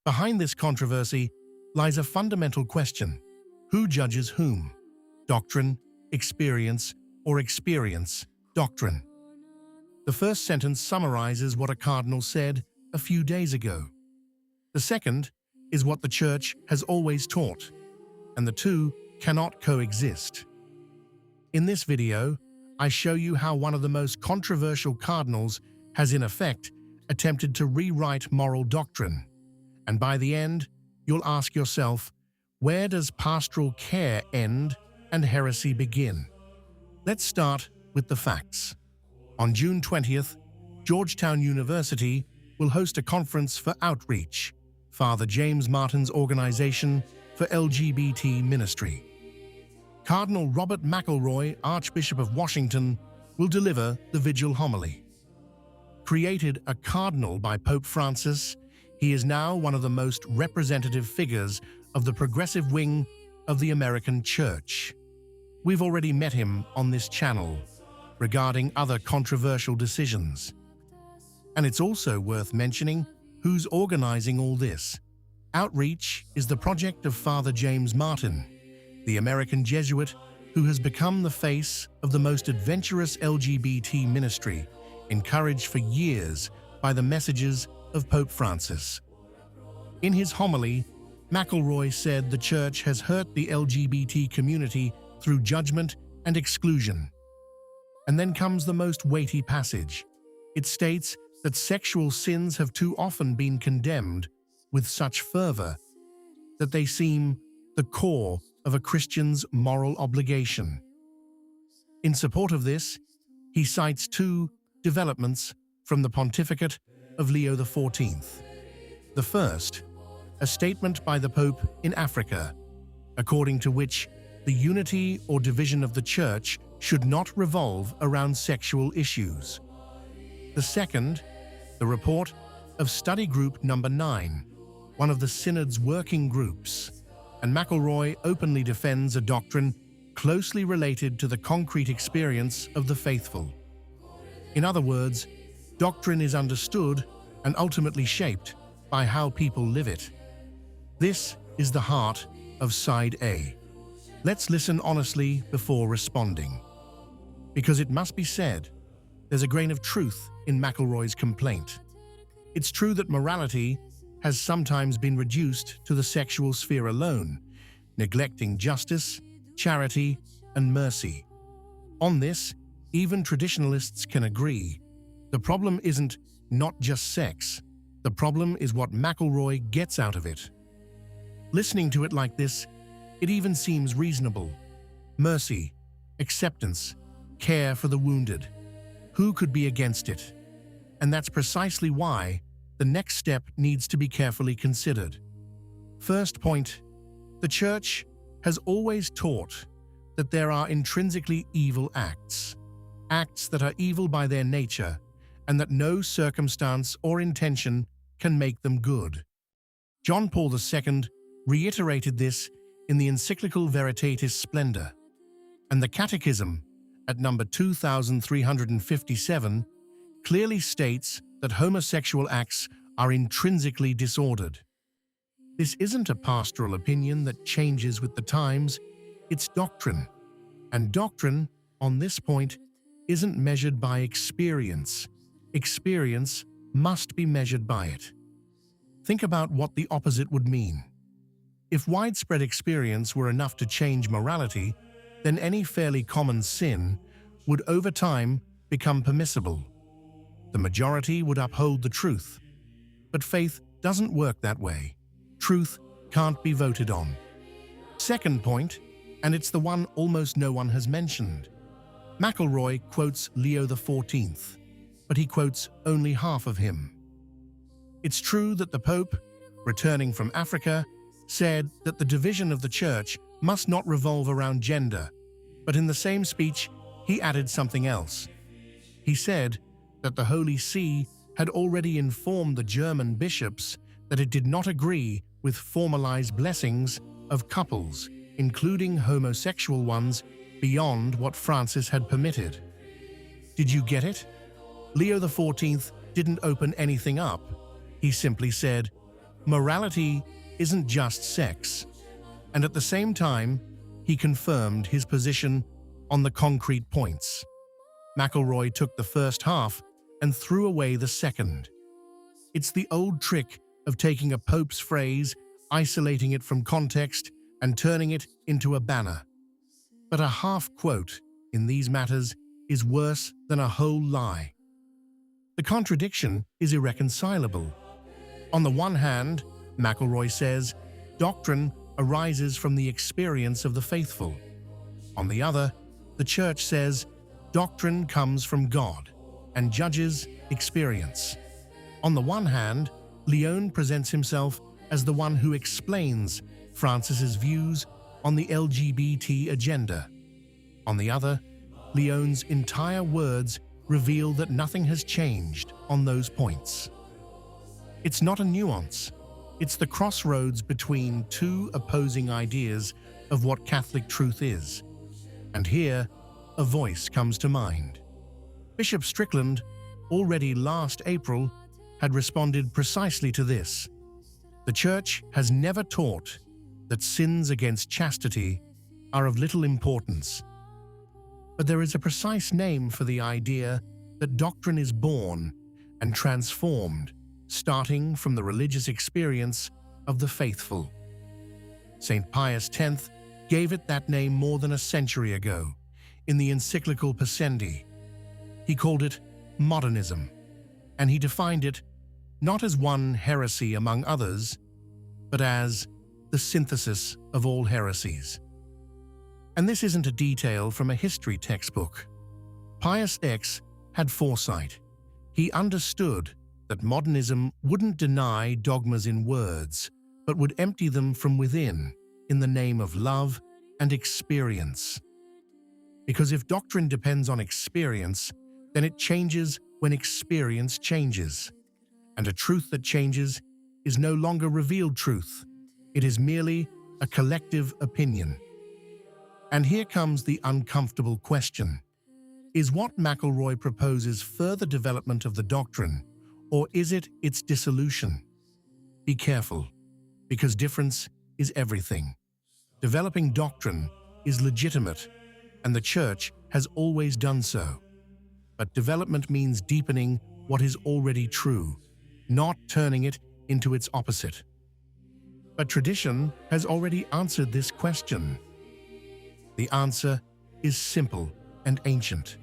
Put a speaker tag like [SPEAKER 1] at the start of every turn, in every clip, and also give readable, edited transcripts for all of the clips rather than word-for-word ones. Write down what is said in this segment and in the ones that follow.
[SPEAKER 1] Behind this controversy lies a fundamental question: who judges whom? Doctrine, experience, or experience, doctrine? The first sentence summarizes what a cardinal said a few days ago. The second is what the Church has always taught, and the two cannot coexist. In this video, I show you how one of the most controversial cardinals has in effect attempted to rewrite moral doctrine. And by the end, you'll ask yourself, where does pastoral care end and heresy begin? Let's start with the facts. On June 20th, Georgetown University will host a conference for outreach, Father James Martin's organization for LGBT ministry. Cardinal Robert McElroy, Archbishop of Washington, will deliver the vigil homily. Created a cardinal by Pope Francis, he is now one of the most representative figures of the progressive wing of the American Church. We've already met him on this channel regarding other controversial decisions. And it's also worth mentioning who's organizing all this. Outreach is the project of Father James Martin, the American Jesuit who has become the face of the most adventurous LGBT ministry, encouraged for years by the messages of Pope Francis. In his homily, McElroy said the Church has hurt the LGBT community through judgment and exclusion. And then comes the most weighty passage. It states that sexual sins have too often been condemned with such fervor that they seem the core of a Christian's moral obligation. In support of this, he cites two developments from the pontificate of Leo XIV. The first, a statement by the Pope in Africa, according to which the unity or division of the Church should not revolve around sexual issues. The second, the report of Study Group Number 9, one of the Synod's working groups, and McElroy openly defends a doctrine closely related to the concrete experience of the faithful. In other words, doctrine is understood and ultimately shaped by how people live it. This is the heart of Side A. Let's listen honestly before responding. Because it must be said, there's a grain of truth in McElroy's complaint. It's true that morality has sometimes been reduced to the sexual sphere alone, neglecting justice, charity, and mercy. On this, even traditionalists can agree. The problem isn't not just sex. The problem is what McElroy gets out of it. Listening to it like this, it even seems reasonable. Mercy, acceptance, care for the wounded. Who could be against it? And that's precisely why the next step needs to be carefully considered. First point, the Church has always taught that there are intrinsically evil acts, acts that are evil by their nature, and that no circumstance or intention can make them good. John Paul II reiterated this in the encyclical Veritatis Splendor, and the Catechism, at number 2357, clearly states that homosexual acts are intrinsically disordered. This isn't a pastoral opinion that changes with the times, it's doctrine. And doctrine, on this point, isn't measured by experience. Experience must be measured by it. Think about what the opposite would mean. If widespread experience were enough to change morality, then any fairly common sin would over time become permissible. The majority would uphold the truth. But faith doesn't work that way. Truth can't be voted on. Second point, and it's the one almost no one has mentioned. McElroy quotes Leo XIV, but he quotes only half of him. It's true that the Pope, returning from Africa, said that the division of the Church must not revolve around gender, but in the same speech, he added something else. He said that the Holy See had already informed the German bishops that it did not agree with formalized blessings of couples, including homosexual ones, beyond what Francis had permitted. Did you get it? Leo XIV didn't open anything up. He simply said, Morality isn't just sex, and at the same time, he confirmed his position on the concrete points. McElroy took the first half and threw away the second. It's the old trick of taking a pope's phrase, isolating it from context, and turning it into a banner. But a half-quote in these matters is worse than a whole lie. The contradiction is irreconcilable. On the one hand, McElroy says, doctrine arises from the experience of the faithful. On the other, the Church says, doctrine comes from God and judges experience. On the one hand, Leone presents himself as the one who explains Francis's views on the LGBT agenda. On the other, Leone's entire words reveal that nothing has changed on those points. It's not a nuance. It's the crossroads between two opposing ideas of what Catholic truth is. And here, a voice comes to mind. Bishop Strickland, already last April, had responded precisely to this. The Church has never taught that sins against chastity are of little importance. But there is a precise name for the idea that doctrine is born and transformed, starting from the religious experience of the faithful. St. Pius X gave it that name more than a century ago, in the encyclical Pascendi. He called it Modernism, and he defined it not as one heresy among others, but as the synthesis of all heresies. And this isn't a detail from a history textbook. Pius X had foresight. He understood that modernism wouldn't deny dogmas in words, but would empty them from within in the name of love and experience. Because if doctrine depends on experience, then it changes when experience changes. And a truth that changes is no longer revealed truth. It is merely a collective opinion. And here comes the uncomfortable question. Is what McElroy proposes further development of the doctrine, or is it its dissolution? Be careful, because difference is everything. Developing doctrine is legitimate, and the Church has always done so. But development means deepening what is already true, not turning it into its opposite. But tradition has already answered this question. The answer is simple and ancient.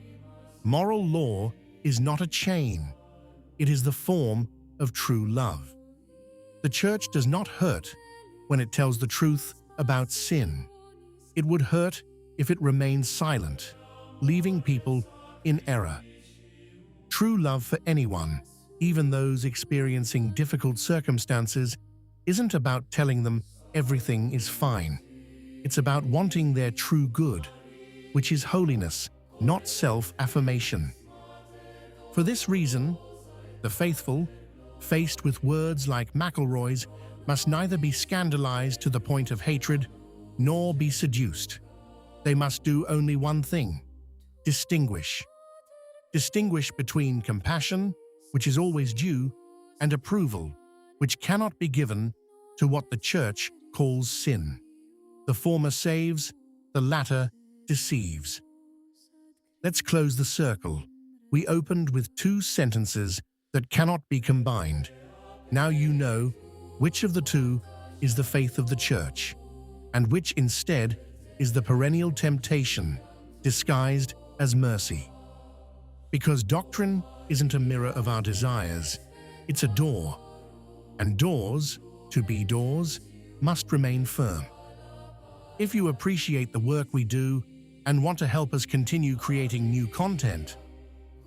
[SPEAKER 1] Moral law is not a chain. It is the form of true love. The Church does not hurt when it tells the truth about sin. It would hurt if it remained silent, leaving people in error. True love for anyone, even those experiencing difficult circumstances, isn't about telling them everything is fine. It's about wanting their true good, which is holiness, not self-affirmation. For this reason, the faithful, faced with words like McElroy's, must neither be scandalized to the point of hatred, nor be seduced. They must do only one thing: distinguish. Distinguish between compassion, which is always due, and approval, which cannot be given to what the Church calls sin. The former saves, the latter deceives. Let's close the circle. We opened with two sentences that cannot be combined. Now you know which of the two is the faith of the Church, and which instead is the perennial temptation disguised as mercy. Because doctrine isn't a mirror of our desires, it's a door. And doors, to be doors, must remain firm. If you appreciate the work we do and want to help us continue creating new content,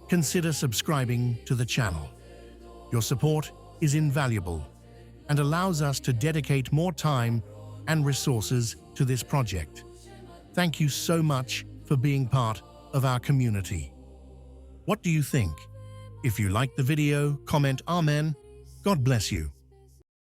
[SPEAKER 1] consider subscribing to the channel. Your support is invaluable and allows us to dedicate more time and resources to this project. Thank you so much for being part of our community. What do you think? If you liked the video, comment Amen. God bless you.